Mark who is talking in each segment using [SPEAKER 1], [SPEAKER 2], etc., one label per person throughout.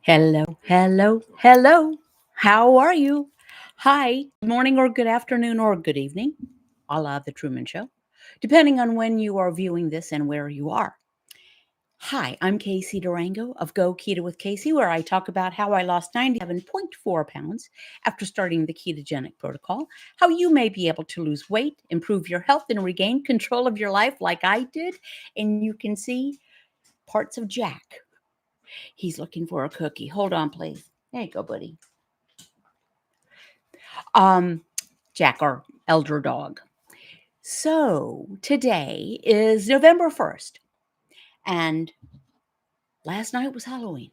[SPEAKER 1] Hello, hello, hello. How are you? Hi, good morning or good afternoon or good evening, a la The Truman Show, depending on when you are viewing this and where you are. Hi, I'm Casey Durango of Go Keto with Casey, where I talk about how I lost 97.4 pounds after starting the ketogenic protocol, how you may be able to lose weight, improve your health, and regain control of your life like I did. And you can see parts of Jack. He's looking for a cookie. Hold on, please. There you go, buddy. Um, Jack, our elder dog. So today is November 1st, and last night was Halloween.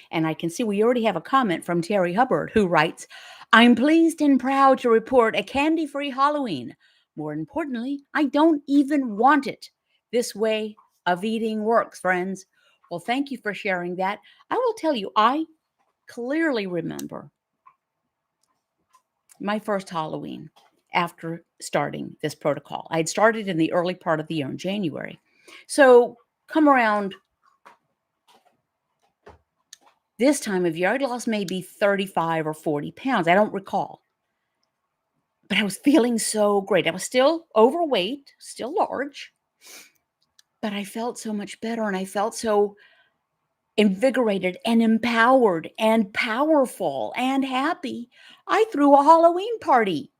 [SPEAKER 1] And I can see we already have a comment from Terry Hubbard who writes, I'm pleased and proud to report a candy free Halloween. More importantly, I don't even want it. This way of eating works, friends. Well, thank you for sharing that. I will tell you, I clearly remember my first Halloween after starting this protocol. I had started in the early part of the year in January. So come around this time of year, I'd lost maybe 35 or 40 pounds. I don't recall. But I was feeling so great. I was still overweight, still large, but I felt so much better and I felt so invigorated and empowered and powerful and happy. I threw a Halloween party,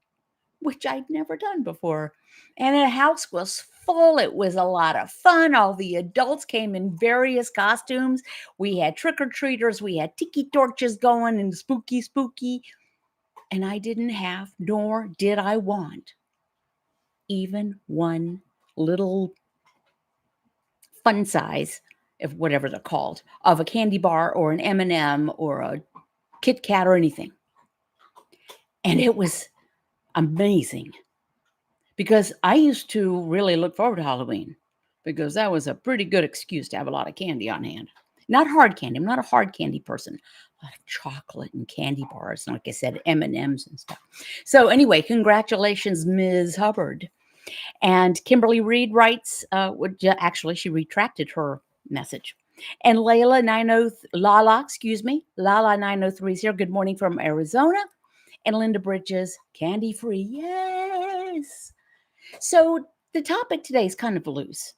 [SPEAKER 1] which I'd never done before. And the house was full. It was a lot of fun. All the adults came in various costumes. We had trick-or-treaters. We had tiki torches going and spooky. And I didn't have, nor did I want, even one little fun size, of whatever they're called, of a candy bar or an M&M or a Kit Kat or anything. And it was amazing. Because I used to really look forward to Halloween because that was a pretty good excuse to have a lot of candy on hand. Not hard candy. I'm not a hard candy person. A lot of chocolate and candy bars, and like I said, M&Ms and stuff. So anyway, congratulations, Ms. Hubbard. And Kimberly Reed writes, actually, she retracted her message. And Lala 903 is here. Good morning from Arizona. And Linda Bridges, candy free. Yes. So the topic today is kind of loose.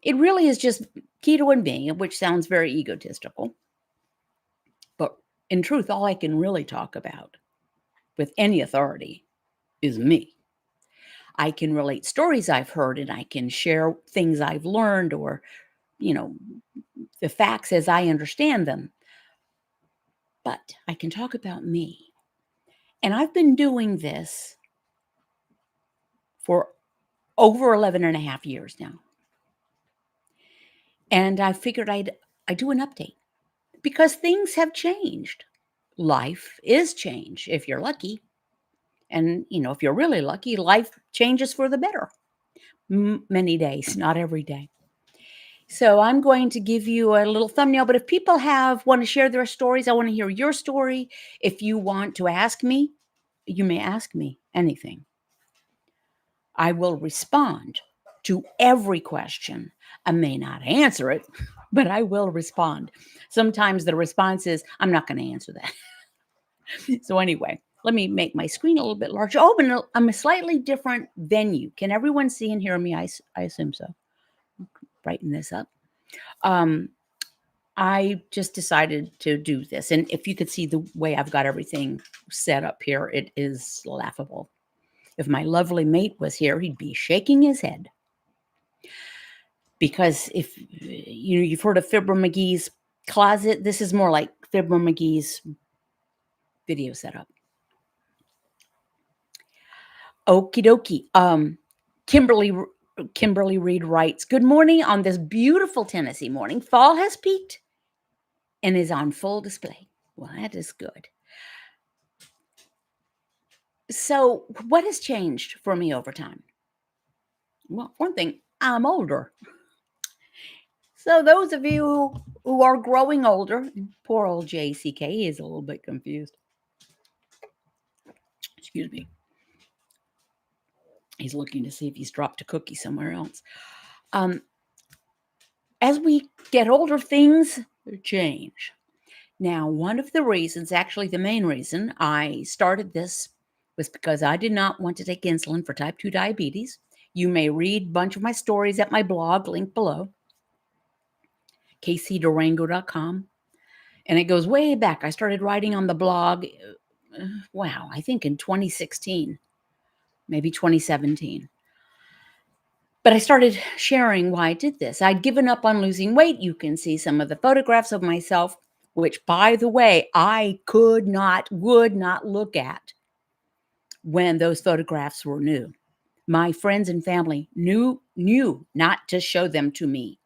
[SPEAKER 1] It really is just keto and me, which sounds very egotistical. But in truth, all I can really talk about with any authority is me. I can relate stories I've heard and I can share things I've learned or, the facts as I understand them. But I can talk about me. And I've been doing this for over 11 and a half years now. And I figured I'd do an update because things have changed. Life is change if you're lucky. And, if you're really lucky, life changes for the better. Many days, not every day. So I'm going to give you a little thumbnail, but if people want to share their stories, I want to hear your story. If you want to ask me, you may ask me anything. I will respond to every question. I may not answer it, but I will respond. Sometimes the response is, I'm not going to answer that. So anyway, let me make my screen a little bit larger. Oh, but I'm a slightly different venue. Can everyone see and hear me? I assume so. Brighten this up. I just decided to do this. And if you could see the way I've got everything set up here, it is laughable. If my lovely mate was here, he'd be shaking his head. Because if you've heard of Fibber McGee's closet, this is more like Fibber McGee's video setup. Okie dokie. Kimberly Reed writes, good morning on this beautiful Tennessee morning. Fall has peaked and is on full display. Well, that is good. So what has changed for me over time? Well, one thing, I'm older. So those of you who are growing older, poor old JCK is a little bit confused. Excuse me. He's looking to see if he's dropped a cookie somewhere else. As we get older, things change. Now, one of the reasons, actually the main reason I started this was because I did not want to take insulin for type 2 diabetes. You may read a bunch of my stories at my blog, link below, kcdurango.com. And it goes way back. I started writing on the blog, wow, I think in 2016, maybe 2017. But I started sharing why I did this. I'd given up on losing weight. You can see some of the photographs of myself, which, by the way, I would not look at when those photographs were new. My friends and family knew not to show them to me.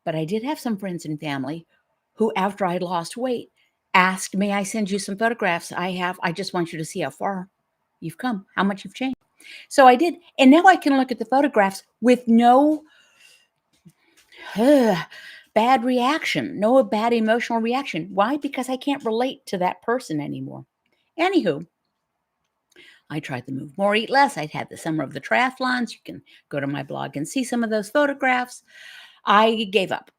[SPEAKER 1] But I did have some friends and family who, after I'd lost weight, asked, may I send you some photographs I just want you to see how far you've come, how much you've changed. So I did. And now I can look at the photographs with no bad reaction, no bad emotional reaction. Why? Because I can't relate to that person anymore. Anywho, I tried to move more, eat less. I'd had the summer of the triathlons. You can go to my blog and see some of those photographs. I gave up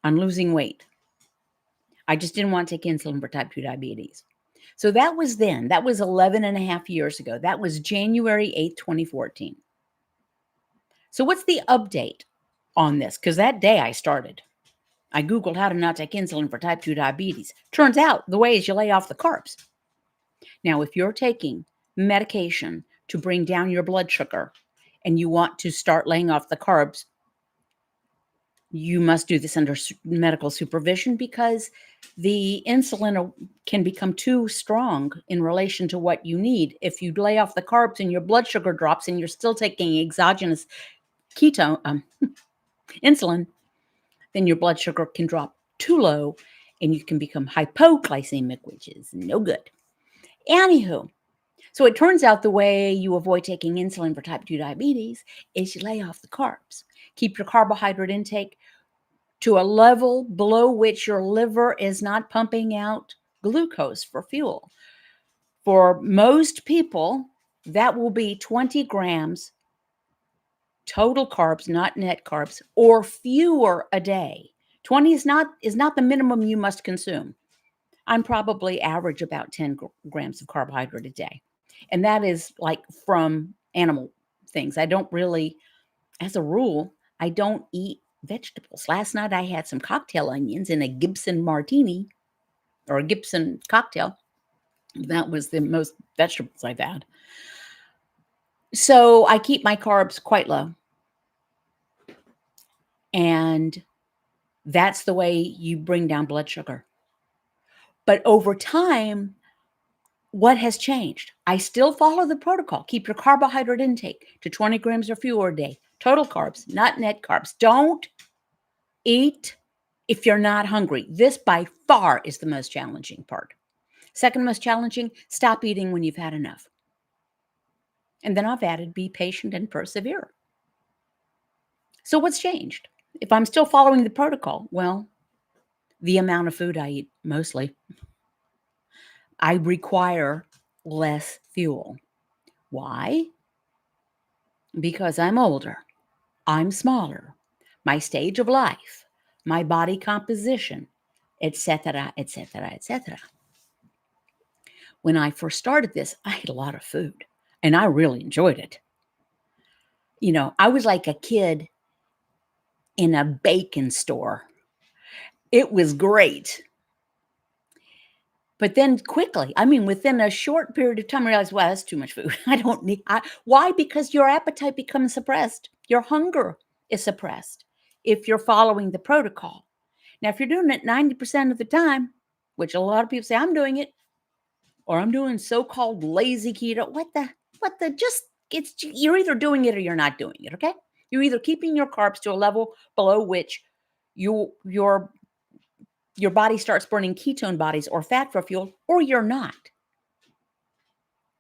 [SPEAKER 1] on losing weight. I just didn't want to take insulin for type 2 diabetes. So that was then. That was 11 and a half years ago. That was January 8th, 2014. So what's the update on this? Because that day I started. I Googled how to not take insulin for type 2 diabetes. Turns out the way is you lay off the carbs. Now, if you're taking medication to bring down your blood sugar and you want to start laying off the carbs, you must do this under medical supervision because the insulin can become too strong in relation to what you need. If you lay off the carbs and your blood sugar drops and you're still taking exogenous insulin, then your blood sugar can drop too low and you can become hypoglycemic, which is no good. Anywho, so it turns out the way you avoid taking insulin for type 2 diabetes is you lay off the carbs. Keep your carbohydrate intake to a level below which your liver is not pumping out glucose for fuel. For most people, that will be 20 grams total carbs, not net carbs, or fewer a day. 20 is not the minimum you must consume. I'm probably average about 10 grams of carbohydrate a day. And that is like from animal things. I don't really, as a rule, I don't eat vegetables. Last night I had some cocktail onions in a Gibson martini or a Gibson cocktail. That was the most vegetables I've had. So I keep my carbs quite low. And that's the way you bring down blood sugar. But over time, what has changed? I still follow the protocol. Keep your carbohydrate intake to 20 grams or fewer a day. Total carbs, not net carbs. Don't eat if you're not hungry. This by far is the most challenging part. Second most challenging, stop eating when you've had enough. And then I've added be patient and persevere. So what's changed? If I'm still following the protocol, well, the amount of food I eat, mostly. I require less fuel. Why? Because I'm older. I'm smaller. My stage of life, my body composition, etc., etc., etc. When I first started this, I ate a lot of food and I really enjoyed it. You know, I was like a kid in a bacon store. It was great. But then quickly, I mean, within a short period of time, I realized, wow, that's too much food. I don't need, why? Because your appetite becomes suppressed. Your hunger is suppressed if you're following the protocol. Now, if you're doing it 90% of the time, which a lot of people say, I'm doing it, or I'm doing so-called lazy keto, you're either doing it or you're not doing it, okay? You're either keeping your carbs to a level below which your body starts burning ketone bodies or fat for fuel, or you're not.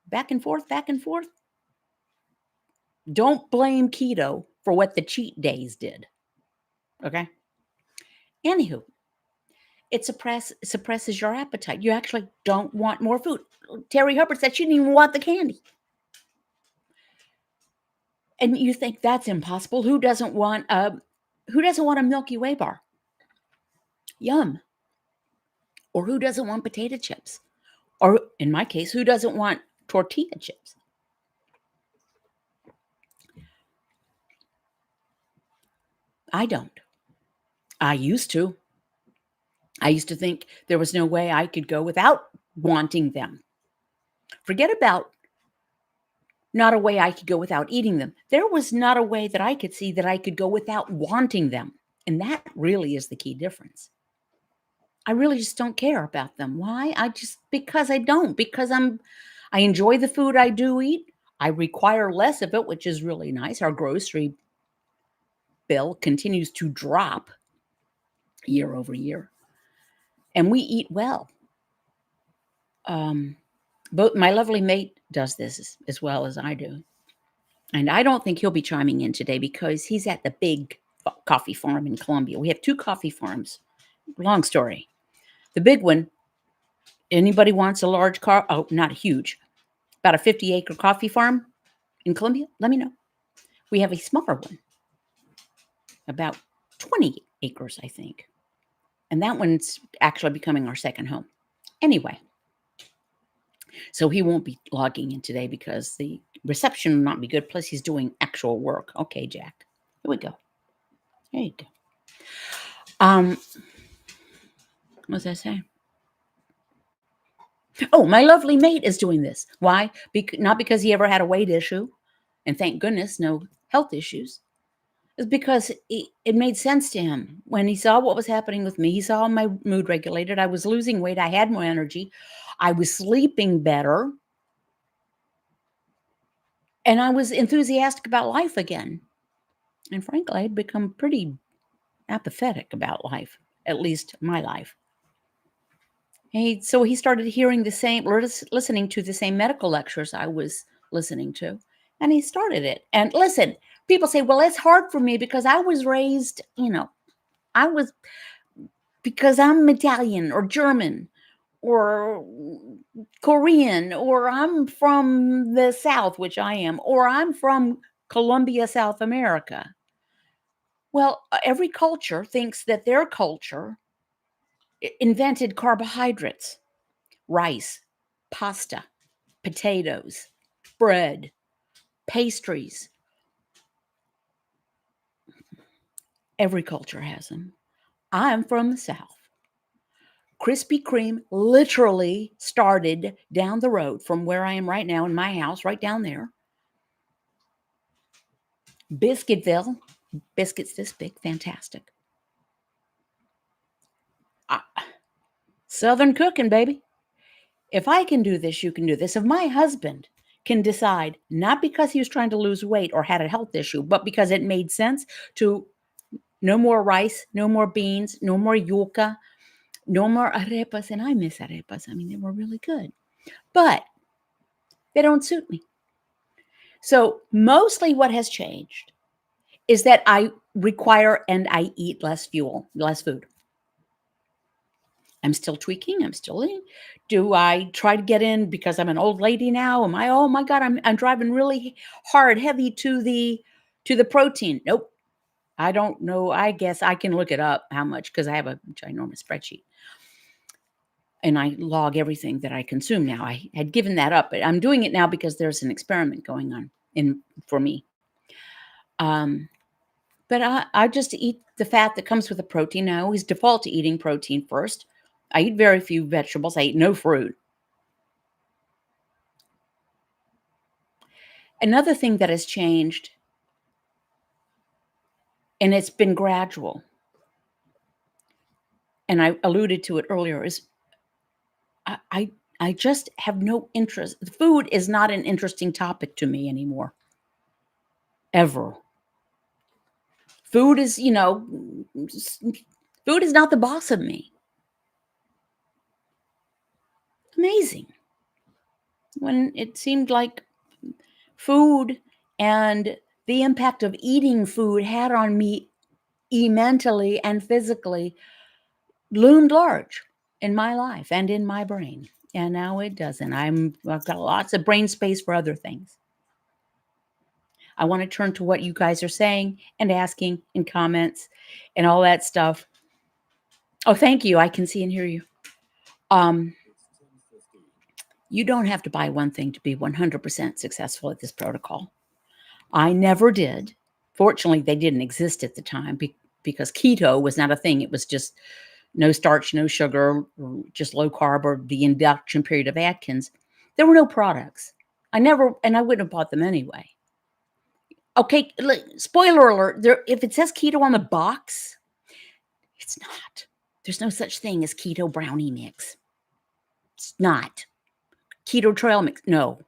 [SPEAKER 1] Back and forth, back and forth. Don't blame keto for what the cheat days did, okay? Anywho, it suppresses your appetite. You actually don't want more food. Terry Hubbard said she didn't even want the candy. And you think that's impossible. Who doesn't want a Milky Way bar? Yum. Or who doesn't want potato chips? Or in my case, who doesn't want tortilla chips? I don't. I used to. I used to think there was no way I could go without wanting them. Forget about not a way I could go without eating them. There was not a way that I could see that I could go without wanting them. And that really is the key difference. I really just don't care about them. Why? Because I don't, because I enjoy the food I do eat. I require less of it, which is really nice. Our grocery bill continues to drop year over year, and we eat well. Um, Both my lovely mate does this as well as I do. And I don't think he'll be chiming in today because he's at the big coffee farm in Colombia. We have two coffee farms. Long story. The big one, anybody wants a large car? Oh, not huge, about a 50-acre coffee farm in Colombia? Let me know. We have a smaller one, about 20 acres, I think. And that one's actually becoming our second home. Anyway, so he won't be logging in today because the reception will not be good. Plus, he's doing actual work. Okay, Jack. Here we go. There you go. What was I saying? Oh, my lovely mate is doing this. Why? Not because he ever had a weight issue, and thank goodness, no health issues. It's because it made sense to him when he saw what was happening with me. He saw my mood regulated. I was losing weight. I had more energy. I was sleeping better. And I was enthusiastic about life again. And frankly, I'd become pretty apathetic about life, at least my life. So he started hearing listening to the same medical lectures I was listening to, and he started it. And listen, people say, well, it's hard for me because I was raised, I was, because I'm Italian or German or Korean, or I'm from the South, which I am, or I'm from Colombia, South America. Well, every culture thinks that their culture invented carbohydrates, rice, pasta, potatoes, bread, pastries. Every culture has them. I'm from the South. Krispy Kreme literally started down the road from where I am right now in my house, right down there. Biscuitville, biscuits this big, fantastic. Southern cooking, baby. If I can do this, you can do this. If my husband can decide, not because he was trying to lose weight or had a health issue, but because it made sense to no more rice, no more beans, no more yuca, no more arepas. And I miss arepas. I mean, they were really good, but they don't suit me. So mostly what has changed is that I require and I eat less food. I'm still tweaking. I'm still in. Do I try to get in because I'm an old lady now? Oh my God, I'm driving really hard, heavy to the protein. Nope. I don't know. I guess I can look it up how much because I have a ginormous spreadsheet. And I log everything that I consume now. I had given that up, but I'm doing it now because there's an experiment going on for me. But I just eat the fat that comes with the protein. I always default to eating protein first. I eat very few vegetables. I eat no fruit. Another thing that has changed, and it's been gradual, and I alluded to it earlier, is I just have no interest. Food is not an interesting topic to me anymore. Ever. Food is, food is not the boss of me. Amazing. When it seemed like food and the impact of eating food had on me mentally and physically loomed large in my life and in my brain. And now it doesn't. I've got lots of brain space for other things. I want to turn to what you guys are saying and asking in comments and all that stuff. Oh, thank you. I can see and hear you. Um, you don't have to buy one thing to be 100% successful at this protocol. I never did. Fortunately, they didn't exist at the time because keto was not a thing. It was just no starch, no sugar, just low carb, or the induction period of Atkins. There were no products. I never, and I wouldn't have bought them anyway. Okay, spoiler alert, if it says keto on the box, it's not. There's no such thing as keto brownie mix. It's not. Keto trail mix, no.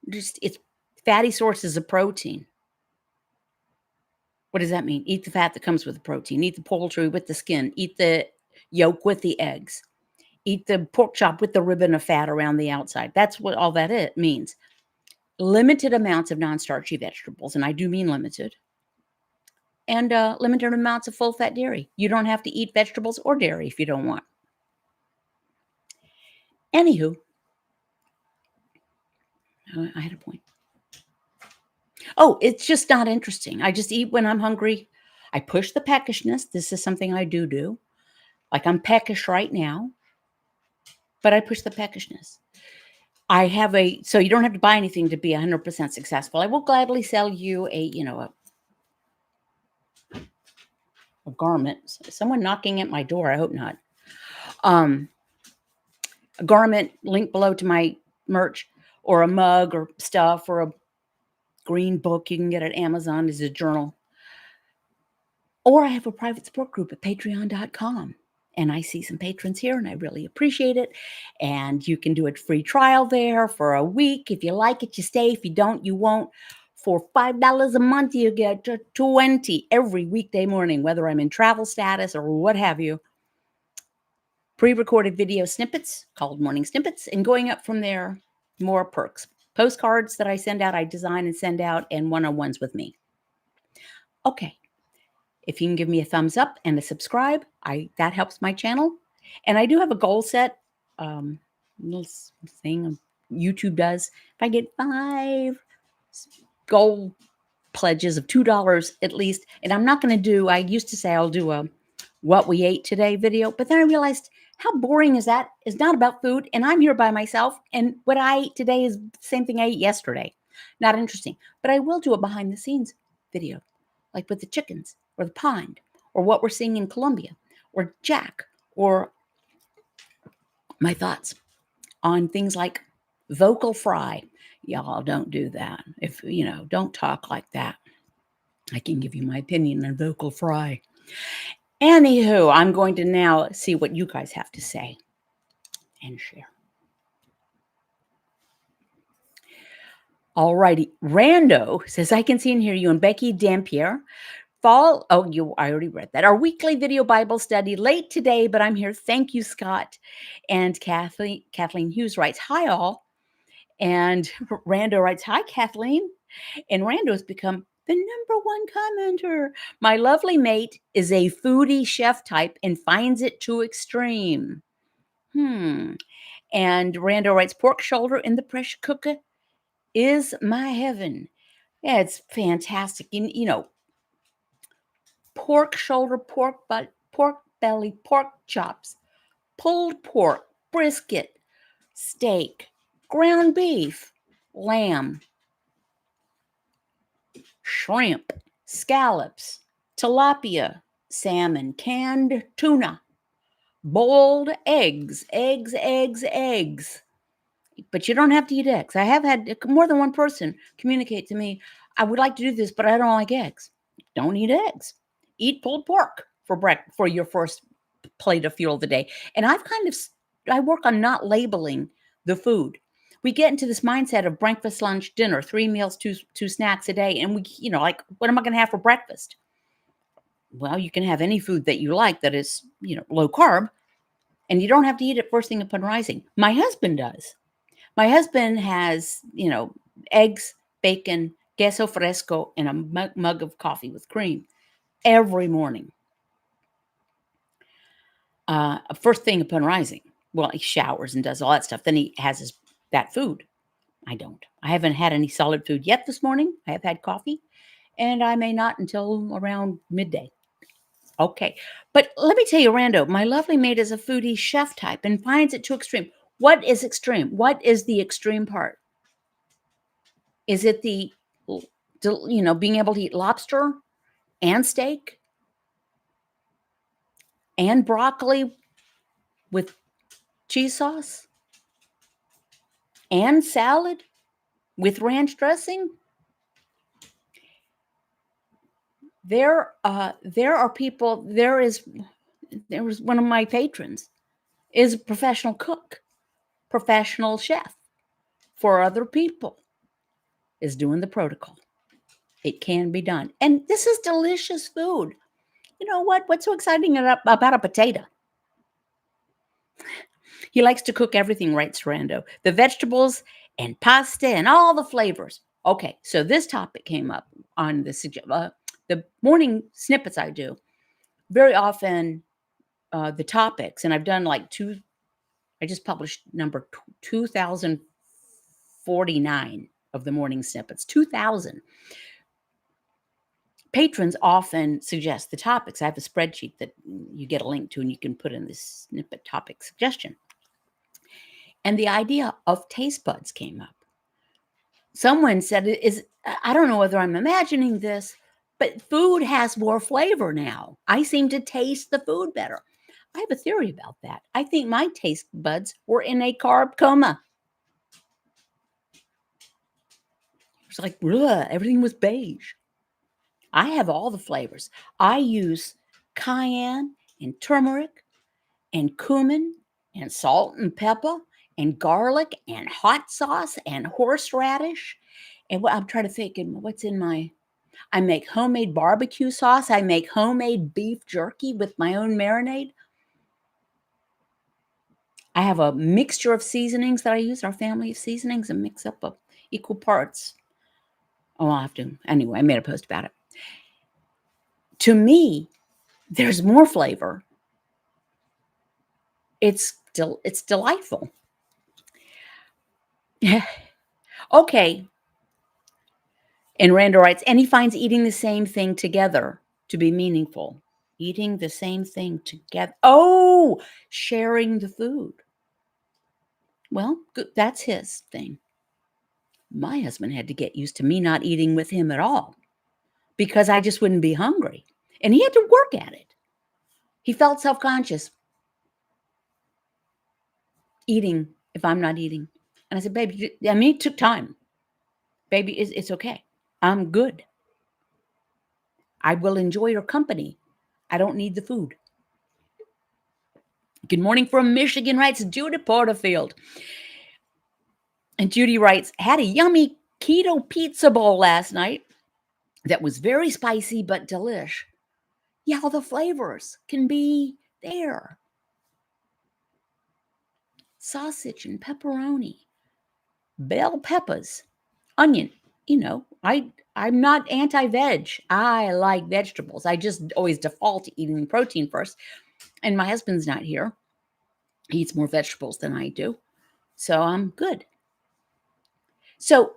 [SPEAKER 1] It's fatty sources of protein. What does that mean? Eat the fat that comes with the protein. Eat the poultry with the skin. Eat the yolk with the eggs. Eat the pork chop with the ribbon of fat around the outside. That's what all that it means. Limited amounts of non-starchy vegetables, and I do mean limited, and limited amounts of full-fat dairy. You don't have to eat vegetables or dairy if you don't want. Anywho, I had a point. Oh, it's just not interesting. I just eat when I'm hungry. I push the peckishness. This is something I do. Like I'm peckish right now, but I push the peckishness. I have so you don't have to buy anything to be 100% successful. I will gladly sell you a garment. Someone knocking at my door. I hope not. A garment, link below to my merch, or a mug or stuff, or a green book you can get at Amazon as a journal. Or I have a private support group at patreon.com. And I see some patrons here, and I really appreciate it. And you can do a free trial there for a week. If you like it, you stay. If you don't, you won't. For $5 a month, you get 20 every weekday morning, whether I'm in travel status or what have you. Pre-recorded video snippets called morning snippets, and going up from there, more perks. Postcards that I send out, I design and send out, and one-on-ones with me. Okay. If you can give me a thumbs up and a subscribe, that helps my channel. And I do have a goal set, little thing YouTube does. If I get 5 goal pledges of $2 at least, and I'm not going to do, I used to say I'll do a what we ate today video, but then I realized how boring is that? It's not about food, and I'm here by myself, and what I ate today is the same thing I ate yesterday. Not interesting, but I will do a behind the scenes video, like with the chickens, or the pond, or what we're seeing in Colombia, or Jack, or my thoughts on things like vocal fry. Y'all don't do that. If, don't talk like that. I can give you my opinion on vocal fry. Anywho, I'm going to now see what you guys have to say and share. All righty. Rando says, I can see and hear you. And Becky Dampier. I already read that. Our weekly video Bible study late today, but I'm here. Thank you, Scott. And Kathleen Hughes writes, hi all. And Rando writes, hi, Kathleen. And Rando has become the #1 commenter. My lovely mate is a foodie chef type and finds it too extreme. And Rando writes, pork shoulder in the pressure cooker is my heaven. Yeah, it's fantastic. Pork shoulder, pork butt, pork belly, pork chops, pulled pork, brisket, steak, ground beef, lamb, shrimp, scallops, tilapia, salmon, canned tuna, boiled eggs. But you don't have to eat eggs. I have had more than one person communicate to me, I would like to do this, but I don't like eggs. Don't eat eggs. Eat pulled pork for your first plate of fuel of the day. And I work on not labeling the food. We get into this mindset of breakfast, lunch, dinner, 3 meals, two snacks a day. And what am I going to have for breakfast? Well, you can have any food that you like that is, low carb, and you don't have to eat it first thing upon rising. My husband does. My husband has, eggs, bacon, queso fresco, and a mug of coffee with cream every morning. First thing upon rising. Well, he showers and does all that stuff. Then he has that food. I don't. I haven't had any solid food yet this morning. I have had coffee, and I may not until around midday. Okay. But let me tell you, Rando, my lovely mate is a foodie chef type and finds it too extreme. What is extreme? What is the extreme part? Is it being able to eat lobster and steak and broccoli with cheese sauce and salad with ranch dressing? There are people. There was one of my patrons is a professional cook, professional chef for other people, is doing the protocol. It can be done, and this is delicious food. You know what? What's so exciting about a potato? He likes to cook everything, writes Rando. The vegetables and pasta and all the flavors. Okay, so this topic came up on the morning snippets I do. Very often, the topics, and I've done like two. I just published number 2049 of the morning snippets. 2000 patrons often suggest the topics. I have a spreadsheet that you get a link to, and you can put in this snippet topic suggestion. And the idea of taste buds came up. Someone said, I don't know whether I'm imagining this, but food has more flavor now. I seem to taste the food better. I have a theory about that. I think my taste buds were in a carb coma. It's like, ugh, everything was beige. I have all the flavors. I use cayenne and turmeric and cumin and salt and pepper and garlic and hot sauce and horseradish. And what I'm trying to think, what's in I make homemade barbecue sauce. I make homemade beef jerky with my own marinade. I have a mixture of seasonings that I use, our family of seasonings, and mix up of equal parts. Oh, I'll have to. Anyway, I made a post about it. To me, there's more flavor. It's delightful. Okay. And Randa writes, and he finds eating the same thing together to be meaningful. Eating the same thing together. Oh, sharing the food. Well, good. That's his thing. My husband had to get used to me not eating with him at all because I just wouldn't be hungry. And he had to work at it. He felt self-conscious eating if I'm not eating. And I said, baby, it took time. Baby, it's okay. I'm good. I will enjoy your company. I don't need the food. Good morning from Michigan, writes Judy Porterfield. And Judy writes, had a yummy keto pizza bowl last night that was very spicy but delish. Yeah, all the flavors can be there. Sausage and pepperoni, bell peppers, onion. I'm not anti-veg. I like vegetables. I just always default to eating protein first. And my husband's not here. He eats more vegetables than I do. So I'm good. So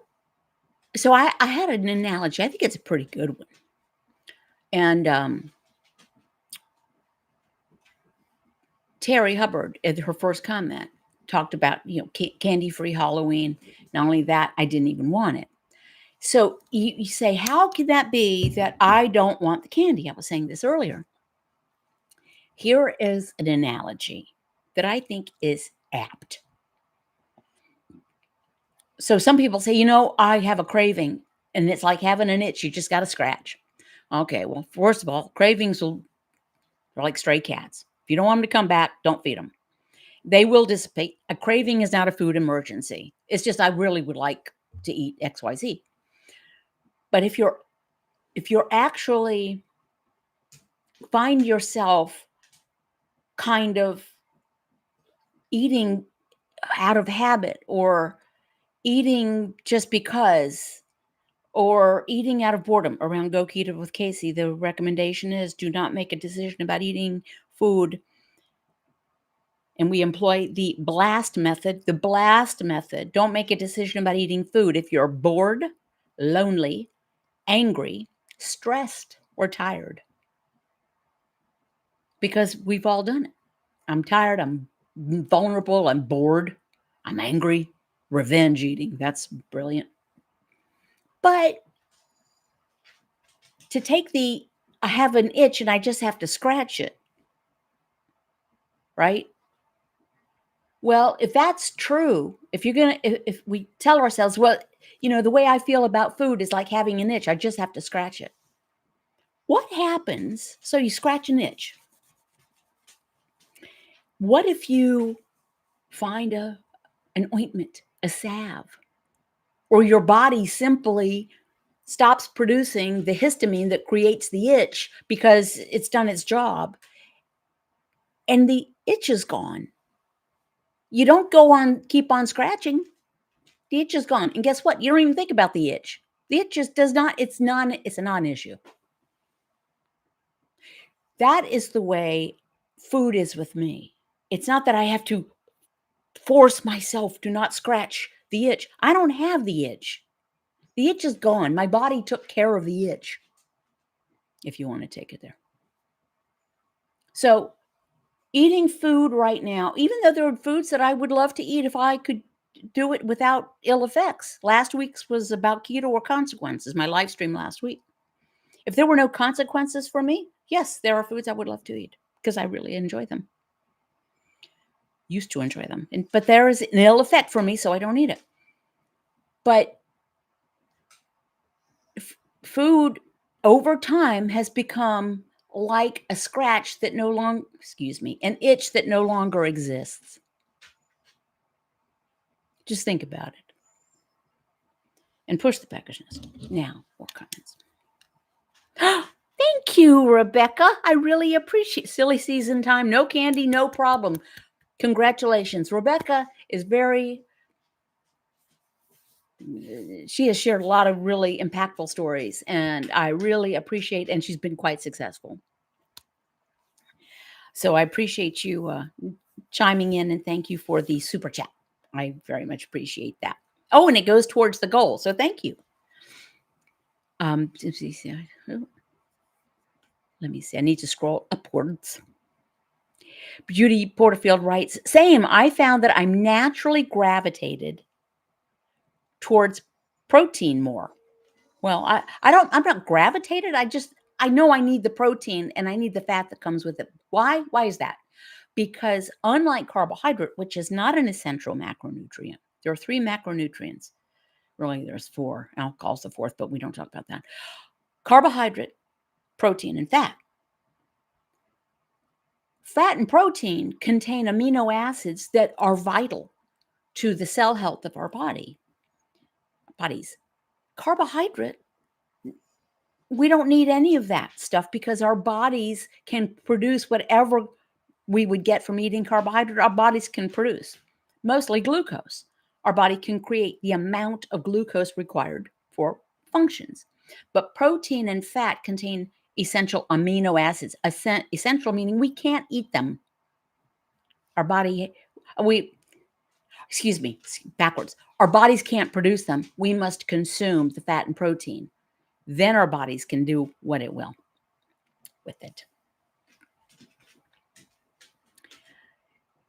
[SPEAKER 1] I had an analogy. I think it's a pretty good one. And Terry Hubbard, at her first comment, talked about, candy-free Halloween. Not only that, I didn't even want it. So you say, how could that be that I don't want the candy? I was saying this earlier. Here is an analogy that I think is apt. So some people say, I have a craving, and it's like having an itch. You just got to scratch. Okay, well, first of all, cravings are like stray cats. If you don't want them to come back, don't feed them. They will dissipate. A craving is not a food emergency. It's just I really would like to eat XYZ. But if you're actually find yourself kind of eating out of habit or eating just because or eating out of boredom around Go Keto with Casey, the recommendation is do not make a decision about eating food. And we employ the BLAST method. The BLAST method. Don't make a decision about eating food if you're bored, lonely, angry, stressed, or tired. because we've all done it. I'm tired. I'm vulnerable. I'm bored. I'm angry. Revenge eating. That's brilliant. But to take I have an itch and I just have to scratch it, right? Well, if that's true, if you're going to, if we tell ourselves, well, the way I feel about food is like having an itch, I just have to scratch it. What happens? So you scratch an itch. What if you find an ointment, a salve, or your body simply stops producing the histamine that creates the itch because it's done its job and the itch is gone? You don't keep on scratching. The itch is gone. And guess what? You don't even think about the itch. The itch just does not, it's a non-issue. That is the way food is with me. It's not that I have to force myself to not scratch the itch. I don't have the itch. The itch is gone. My body took care of the itch, if you want to take it there. So, eating food right now, even though there are foods that I would love to eat if I could do it without ill effects. Last week's was about keto or consequences, my live stream last week. If there were no consequences for me, yes, there are foods I would love to eat because I really enjoy them. Used to enjoy them. But there is an ill effect for me, so I don't eat it. But food over time has become like a scratch that no longer, an itch that no longer exists. Just think about it. And push the peckish. Now, more comments. Thank you, Rebecca. I really appreciate silly season time. No candy, no problem. Congratulations. Rebecca is she has shared a lot of really impactful stories, and I really appreciate, and she's been quite successful. So I appreciate you chiming in, and thank you for the super chat. I very much appreciate that. Oh, and it goes towards the goal. So thank you. Let me see. I need to scroll upwards. Judy Porterfield writes, same. I found that I'm naturally gravitated towards protein more. Well, I'm not gravitated. I know I need the protein and I need the fat that comes with it. Why? Why is that? Because unlike carbohydrate, which is not an essential macronutrient, there are 3 macronutrients. Really, there's 4. Alcohol's the 4th, but we don't talk about that. Carbohydrate, protein, and fat. Fat and protein contain amino acids that are vital to the cell health of our bodies. Carbohydrate, we don't need any of that stuff because our bodies can produce whatever we would get from eating carbohydrate. Our bodies can produce mostly glucose. Our body can create the amount of glucose required for functions. But protein and fat contain essential amino acids. Essential meaning we can't eat them. Our body, backwards. Our bodies can't produce them. We must consume the fat and protein. Then our bodies can do what it will with it.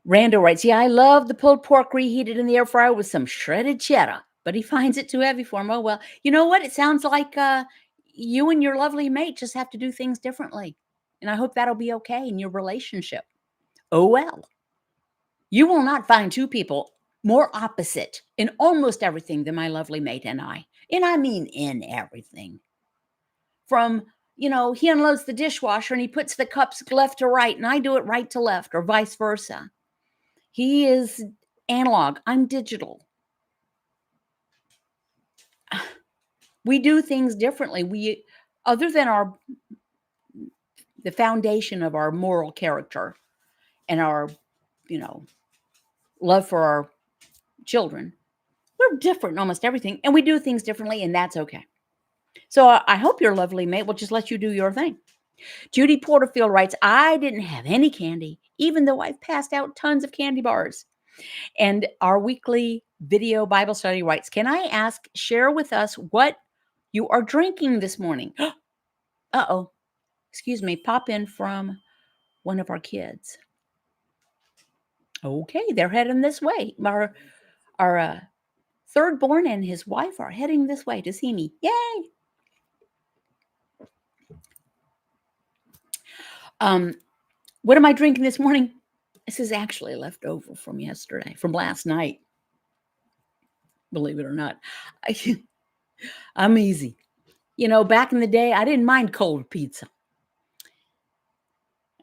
[SPEAKER 1] Rando writes, yeah, I love the pulled pork reheated in the air fryer with some shredded cheddar, but he finds it too heavy for him. Oh, well, you know what? It sounds like you and your lovely mate just have to do things differently. And I hope that'll be okay in your relationship. Oh, well. You will not find 2 people more opposite in almost everything than my lovely mate and I. And I mean in everything. From, he unloads the dishwasher and he puts the cups left to right and I do it right to left or vice versa. He is analog. I'm digital. We do things differently. Other than the foundation of our moral character and our, love for our children, we're different in almost everything, and we do things differently, and that's okay. So I hope your lovely mate will just let you do your thing. Judy Porterfield writes, I didn't have any candy, even though I've passed out tons of candy bars. And our weekly video Bible study writes, can I share with us what you are drinking this morning? Uh-oh. Excuse me. Pop in from one of our kids. Okay, they're heading this way. Our third born and his wife are heading this way to see me. Yay! What am I drinking this morning? This is actually left over from yesterday, from last night. Believe it or not, I'm easy. Back in the day, I didn't mind cold pizza.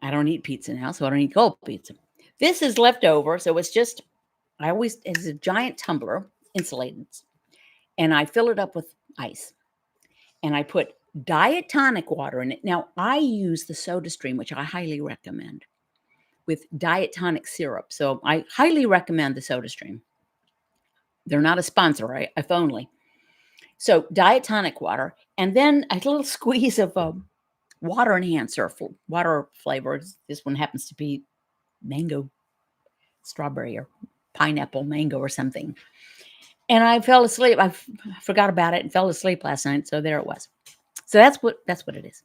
[SPEAKER 1] I don't eat pizza now, so I don't eat cold pizza. This is left over, so it's a giant tumbler, insulated, and I fill it up with ice, and I put diet tonic water in it. Now, I use the Soda Stream, which I highly recommend, with diet tonic syrup. So I highly recommend the Soda Stream. They're not a sponsor, if only. So diet tonic water, and then a little squeeze of water enhancer, water flavors. This one happens to be mango, strawberry, or pineapple mango or something. And I fell asleep. I forgot about it and fell asleep last night. So there it was. So that's what it is.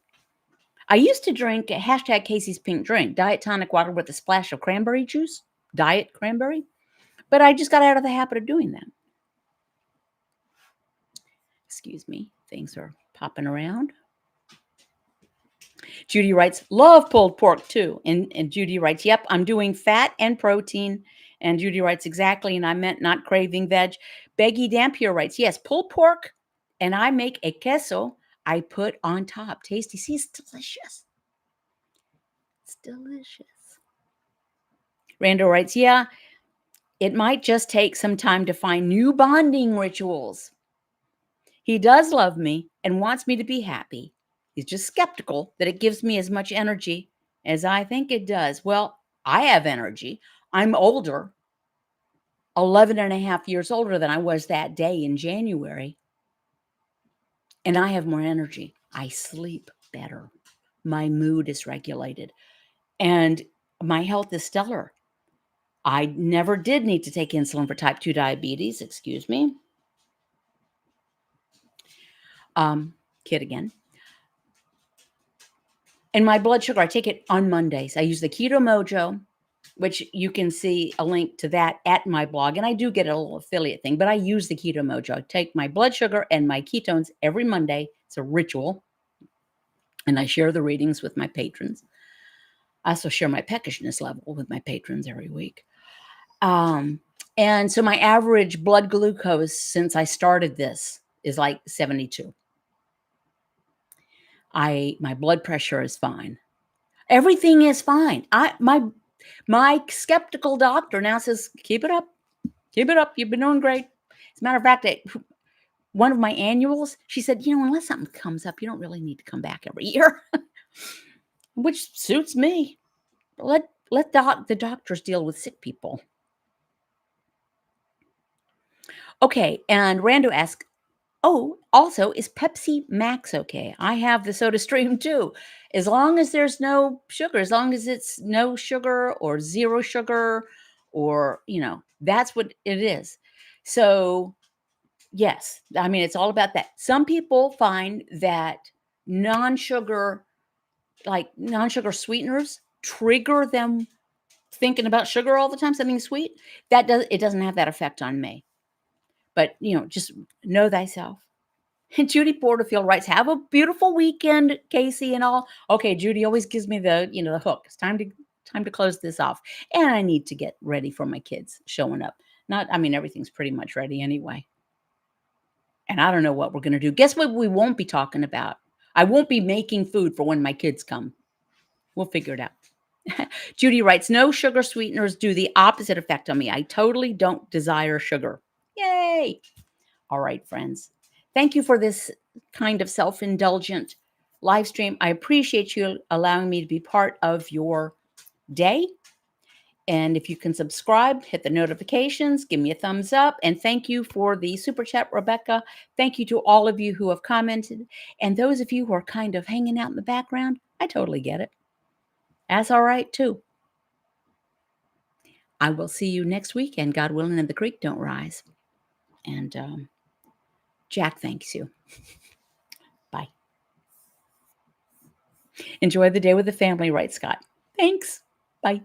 [SPEAKER 1] I used to drink hashtag Casey's Pink Drink, diet tonic water with a splash of cranberry juice, diet cranberry. But I just got out of the habit of doing that. Excuse me. Things are popping around. Judy writes, love pulled pork too. And Judy writes, yep, I'm doing fat and protein. And Judy writes, exactly. And I meant not craving veg. Beggy Dampier writes, yes, pulled pork. And I make a queso I put on top. Tasty. See, it's delicious. It's delicious. Randall writes, yeah, it might just take some time to find new bonding rituals. He does love me and wants me to be happy. He's just skeptical that it gives me as much energy as I think it does. Well, I have energy. I'm older, 11 and a half years older than I was that day in January. And I have more energy. I sleep better. My mood is regulated. And my health is stellar. I never did need to take insulin for type 2 diabetes. Excuse me. Kid again. And my blood sugar, I take it on Mondays. I use the Keto Mojo, which you can see a link to that at my blog. And I do get a little affiliate thing, but I use the Keto Mojo. I take my blood sugar and my ketones every Monday. It's a ritual. And I share the readings with my patrons. I also share my peckishness level with my patrons every week. And so my average blood glucose since I started this is like 72. My blood pressure is fine. Everything is fine. My skeptical doctor now says, keep it up. Keep it up. You've been doing great. As a matter of fact, one of my annuals, she said, unless something comes up, you don't really need to come back every year, which suits me. Let the doctors deal with sick people. Okay, and Rando asks, also, is Pepsi Max okay? I have the Soda Stream too. As long as there's no sugar, as long as it's no sugar or zero sugar, or, that's what it is. So, yes, I mean, it's all about that. Some people find that non-sugar sweeteners trigger them thinking about sugar all the time, something sweet. It doesn't have that effect on me. But, just know thyself. And Judy Porterfield writes, have a beautiful weekend, Casey and all. Okay, Judy always gives me the hook. It's time to close this off. And I need to get ready for my kids showing up. Everything's pretty much ready anyway. And I don't know what we're going to do. Guess what we won't be talking about? I won't be making food for when my kids come. We'll figure it out. Judy writes, no sugar sweeteners do the opposite effect on me. I totally don't desire sugar. Yay. All right, friends. Thank you for this kind of self-indulgent live stream. I appreciate you allowing me to be part of your day. And if you can subscribe, hit the notifications, give me a thumbs up. And thank you for the super chat, Rebecca. Thank you to all of you who have commented. And those of you who are kind of hanging out in the background, I totally get it. That's all right, too. I will see you next week, and God willing, and the creek don't rise. And Jack thanks you. Bye. Enjoy the day with the family, right, Scott? Thanks. Bye.